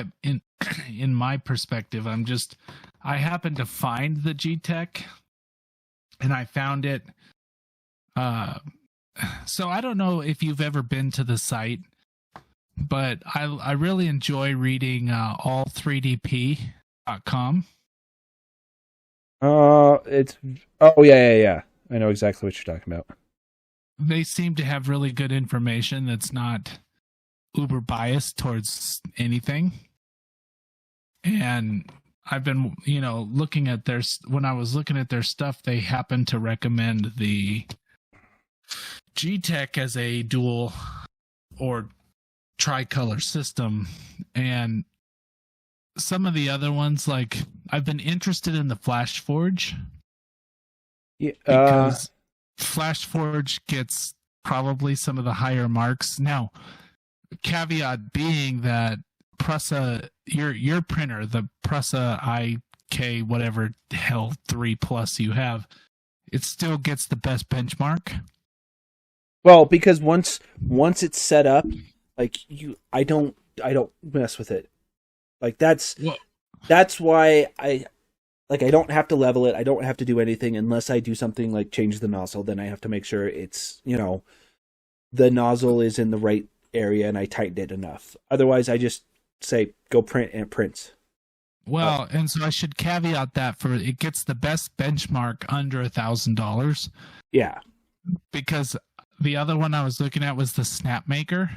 in my perspective, I happened to find the G-Tech, and I found it. So I don't know if you've ever been to the site, but I really enjoy reading all3dp.com. Yeah. I know exactly what you're talking about. They seem to have really good information that's not uber biased towards anything. And I've been, looking at when I was looking at their stuff, they happened to recommend the G-Tech as a dual or tricolor system. And some of the other ones, like, I've been interested in the FlashForge. Yeah, because FlashForge gets probably some of the higher marks. Now, caveat being that Prusa, your printer, the Prusa IK whatever the hell 3 Plus you have, it still gets the best benchmark. Well, because once it's set up, like I don't mess with it. Like that's why I don't have to level it. I don't have to do anything unless I do something like change the nozzle. Then I have to make sure it's, the nozzle is in the right area and I tightened it enough. Otherwise, I just say go print and it prints. Well, and so I should caveat that it gets the best benchmark under $1,000. Yeah, because the other one I was looking at was the Snapmaker.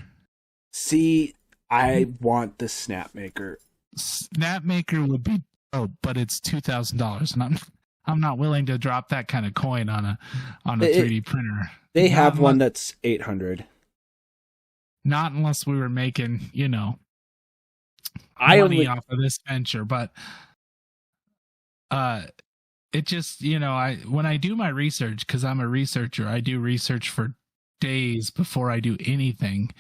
See, I want the Snapmaker. Snapmaker would be dope, but it's $2,000, and I'm not willing to drop that kind of coin on a 3D printer. They have one that's $800. Not unless we were making, money off of this venture, but it just, when I do my research, because I'm a researcher, I do research for days before I do anything.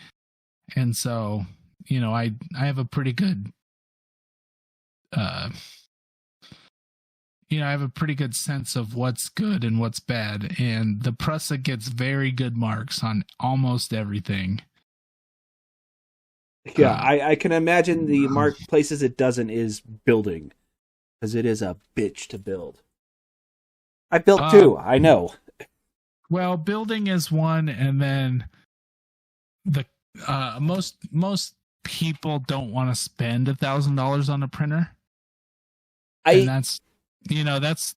And so, I have a pretty good, I have a pretty good sense of what's good and what's bad. And the Prusa gets very good marks on almost everything. Yeah, I can imagine the places it doesn't is building, because it is a bitch to build. I built 2, I know. Well, building is one, and then the most people don't want to spend $1,000 on a printer. And that's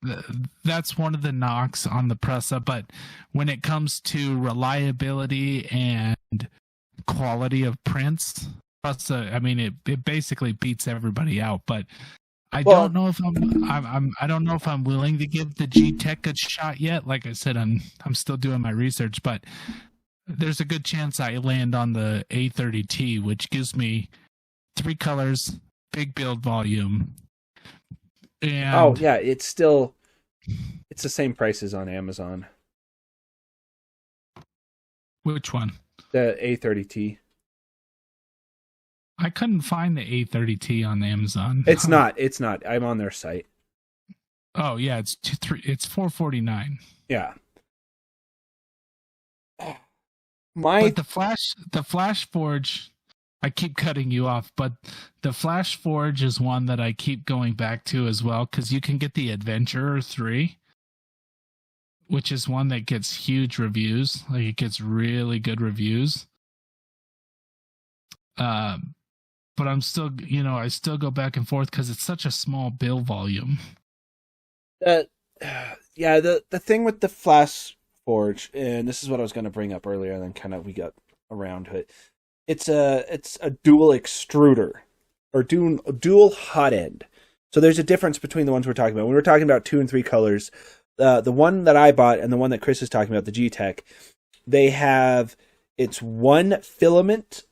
one of the knocks on the Pressa. But when it comes to reliability and quality of prints, Pressa, I mean, it basically beats everybody out. But I don't know if I don't know if I'm willing to give the G-Tech a shot yet. Like I said, I'm still doing my research, but there's a good chance I land on the A30T, which gives me 3 colors, big build volume. And it's the same prices on Amazon. Which one? The A30T. I couldn't find the A30T on Amazon. It's not. I'm on their site. Oh yeah, it's $449. Yeah. But the Flash Forge, I keep cutting you off, but the Flash Forge is one that I keep going back to as well, because you can get the Adventurer 3, which is one that gets huge reviews. Like, it gets really good reviews. But I'm still, I still go back and forth because it's such a small build volume. The thing with the Flash Forge, and this is what I was going to bring up earlier, and then kind of we got around to it. It's a dual extruder or dual hot end. So there's a difference between the ones we're talking about. When we're talking about 2 and 3 colors, the one that I bought and the one that Chris is talking about, the G-Tech, it's one filament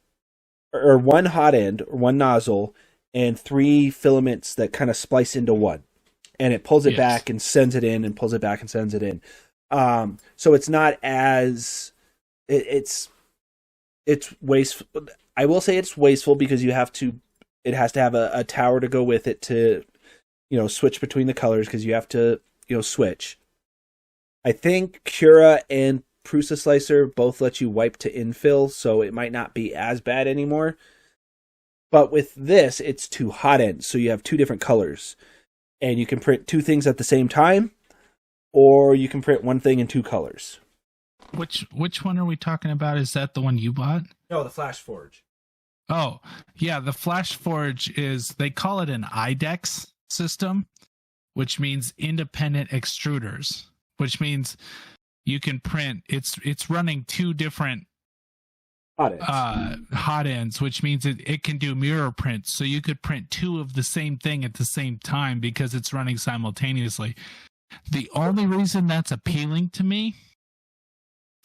or one hot end or one nozzle and 3 filaments that kind of splice into one, and it pulls it back and sends it in and pulls it back and sends it in. So it's not as it's wasteful. I will say it's wasteful because it has to have a tower to go with it to, switch between the colors, because you have to, switch. I think Cura and Prusa Slicer both let you wipe to infill, so it might not be as bad anymore. But with this, it's 2 hot ends, so you have 2 different colors. And you can print 2 things at the same time, or you can print 1 thing in 2 colors. Which one are we talking about? Is that the one you bought? No, the Flash Forge. Oh, yeah, the Flash Forge they call it an IDEX system, which means independent extruders, which means you can print, it's running 2 different hot ends, which means it can do mirror prints. So you could print 2 of the same thing at the same time because it's running simultaneously. The only reason that's appealing to me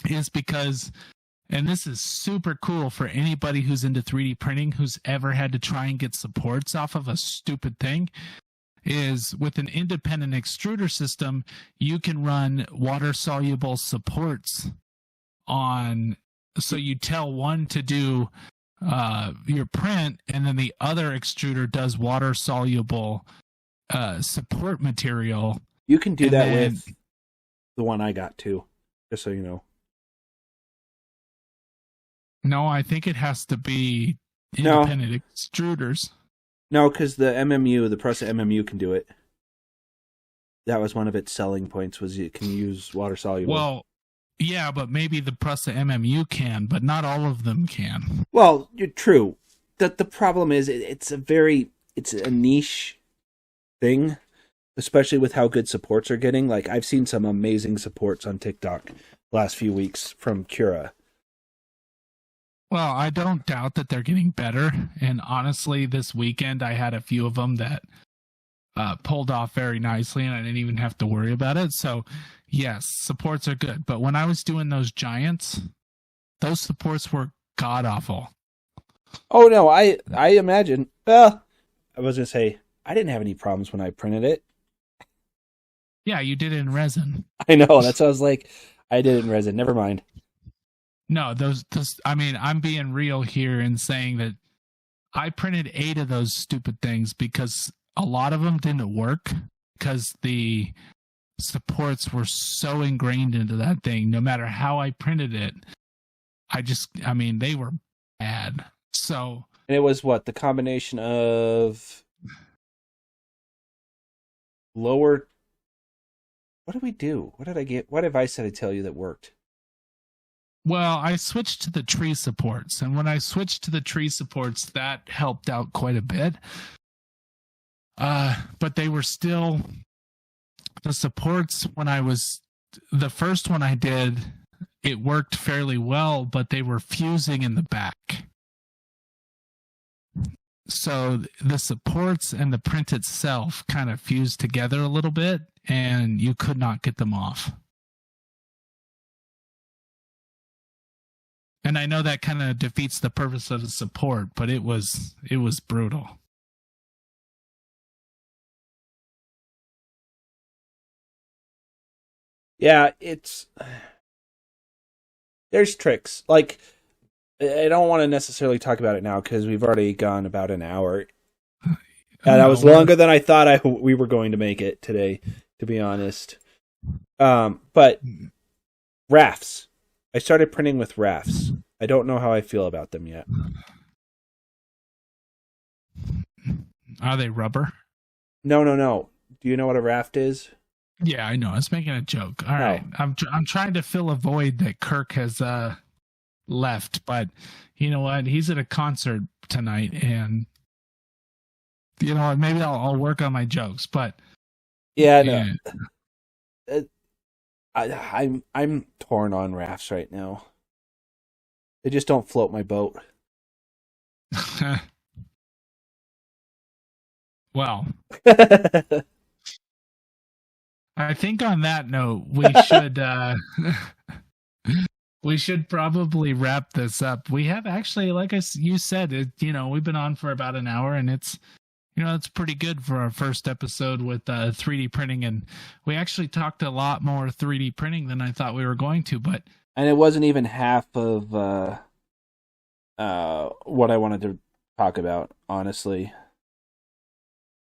is because, and this is super cool for anybody who's into 3D printing who's ever had to try and get supports off of a stupid thing, is with an independent extruder system, you can run water-soluble supports on, so you tell one to do your print, and then the other extruder does water-soluble support material. You can do that with the one I got too, just so you know. No, I think it has to be independent extruders. No, because the Pressa MMU can do it. That was one of its selling points, was it can use water soluble. Well, yeah, but maybe the Pressa MMU can, but not all of them can. Well, you're true. The problem is it's a niche thing, especially with how good supports are getting. Like, I've seen some amazing supports on TikTok last few weeks from Cura. Well, I don't doubt that they're getting better. And honestly, this weekend, I had a few of them that pulled off very nicely, and I didn't even have to worry about it. So, yes, supports are good. But when I was doing those giants, those supports were god-awful. Oh, no, I imagine. Well, I was going to say, I didn't have any problems when I printed it. Yeah, you did it in resin. I know, that's what I was like. I did it in resin. Never mind. No, those. I mean, I'm being real here in saying that I printed 8 of those stupid things because a lot of them didn't work because the supports were so ingrained into that thing. No matter how I printed it, they were bad. So, and it was what? The combination of lower. What did we do? What did I get? What advice did I tell you that worked? Well, I switched to the tree supports, and when I switched to the tree supports, that helped out quite a bit. But they were still the supports, the first one I did, it worked fairly well, but they were fusing in the back. So the supports and the print itself kind of fused together a little bit, and you could not get them off. And I know that kind of defeats the purpose of the support, but it was brutal. Yeah, there's tricks. Like, I don't want to necessarily talk about it now because we've already gone about an hour. And that was longer than I thought we were going to make it today, to be honest. But rafts. I started printing with rafts. I don't know how I feel about them yet. Are they rubber? No. Do you know what a raft is? Yeah, I know. I was making a joke. All right. I'm trying to fill a void that Kirk has left, but you know what? He's at a concert tonight, and you know what? Maybe I'll work on my jokes, but yeah. I'm torn on rafts right now. They just don't float my boat. Well, I think on that note, we should probably wrap this up. We have actually, like you said, we've been on for about an hour, and it's pretty good for our first episode with 3D printing, and we actually talked a lot more 3D printing than I thought we were going to, and it wasn't even half of what I wanted to talk about, honestly.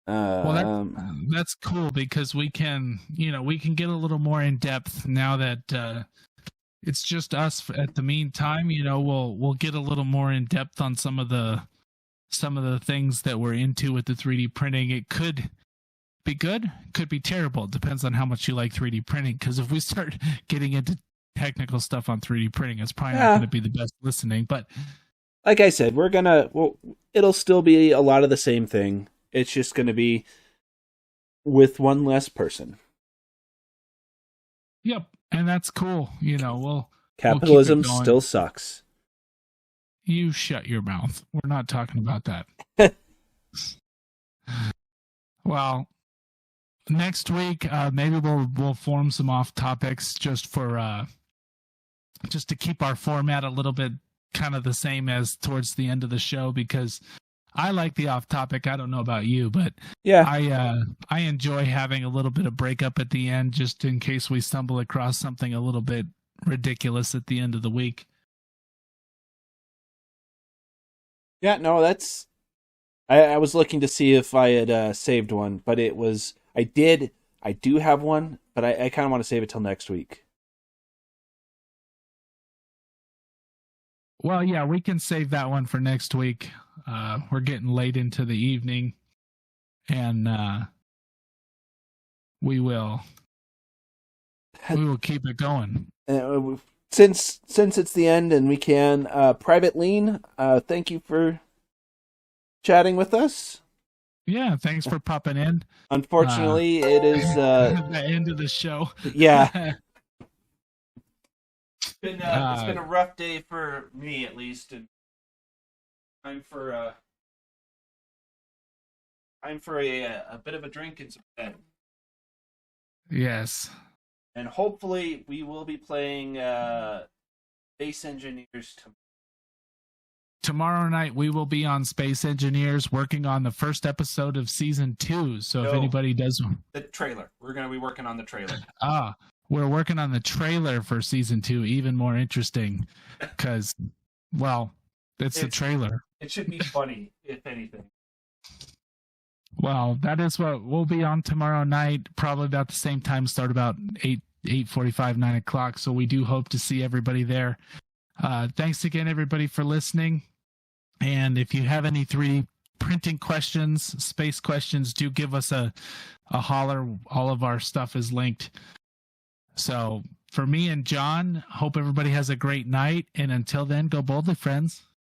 Well, that's cool because we can get a little more in depth now that it's just us. At the meantime, we'll get a little more in depth on some of the things that we're into with the 3D printing. It could be good, could be terrible. It depends on how much you like 3D printing. Because if we start getting into technical stuff on 3D printing, it's probably not going to be the best listening. But like I said, it'll still be a lot of the same thing. It's just going to be with one less person. Yep, and that's cool. Capitalism still sucks. You shut your mouth. We're not talking about that. Well, next week maybe we'll form some off topics just to keep our format a little bit kind of the same as towards the end of the show, because I like the off topic. I don't know about you, but yeah, I enjoy having a little bit of breakup at the end, just in case we stumble across something a little bit ridiculous at the end of the week. Yeah, no, that's. I was looking to see if I had saved one, but it was. I do have one, but I kind of want to save it till next week. Well, yeah, we can save that one for next week. We're getting late into the evening, and we will keep it going. Since it's the end and we can, Private Lean, thank you for chatting with us. Yeah, thanks for popping in. Unfortunately, it is the end of the show. Yeah. It's been a rough day for me, at least, and time for a bit of a drink and some bed. Yes. And hopefully we will be playing Space Engineers tomorrow night. We will be on Space Engineers working on the first episode of season 2. So if anybody does the trailer, we're going to be working on the trailer. We're working on the trailer for season 2. Even more interesting because, well, it's the trailer. It should be funny, if anything. Well, that is what we'll be on tomorrow night, probably about the same time, start about 8:45, 9 o'clock. So we do hope to see everybody there. Thanks again, everybody, for listening. And if you have any 3D printing questions, space questions, do give us a holler. All of our stuff is linked. So for me and John, hope everybody has a great night. And until then, go boldly, friends.